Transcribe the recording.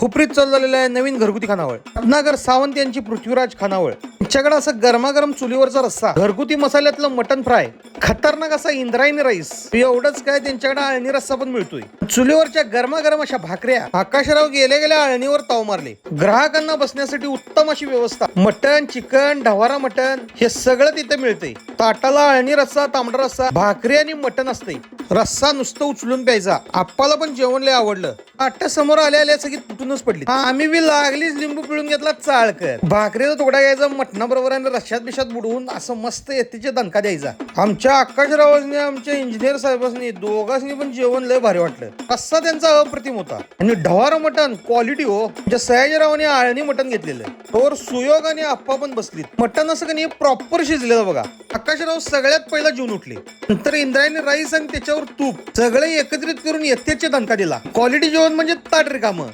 हुपरीत चालू झालेलं आहे नवीन घरगुती खानावळ. रत्नाकर सावंत यांची पृथ्वीराज खानावळ. त्यांच्याकडे असं गरमागरम चुलीवरचा रस्सा, घरगुती मसाल्यातलं मटन फ्राय, खतरनाक असा इंद्रायणी राईस. एवढंच काय, त्यांच्याकडे अळणी रस्सा पण मिळतोय. चुलीवरच्या गरमागरम अशा भाकऱ्या. आकाशराव गेल्या गेल्या अळणीवर ताव मारले. ग्राहकांना बसण्यासाठी उत्तम अशी व्यवस्था. मटन, चिकन, ढवारा मटन हे सगळं तिथे मिळते. ताटाला अळणी रस्सा, तांबडा रस्सा, भाकरी आणि मटन असते. रस्सा नुसतं उचलून प्यायचा. आप्पाला पण जेवण लय आवडलं. आट्या समोर आल्या आल्या सगळी तुटूनच पडली. आम्ही बी लागलीच लिंबू पिळून घेतला चाळकर. भाकरीचा तुकडा घ्यायचा, मटणाबरोबर आणि रश्यात बिशात बुडवून असं मस्त येतीचे दणका द्यायचा. आमच्या आकाशरावांनी, आमच्या इंजिनियर साहेबांनी दोघांनी पण जेवण लय भारी वाटलं. रस्सा त्यांचा अप्रतिम होता आणि ढवारा मटण क्वालिटी हो. म्हणजे सयाजीरावांनी आळणी मटण घेतलेलं. तोवर सुयोग आणि आप्पा पण बसलीत. मटण असं काही प्रॉपर शिजलेलं बघा. आकाशराव सगळ्यात पहिला जेवून उठले. नंतर इंद्रायणी राईस आणि त्याच्यावर तूप सगळे एकत्रित करून यथेचे दणका दिला. क्वालिटी जेवण म्हणजे ताट रिकामं.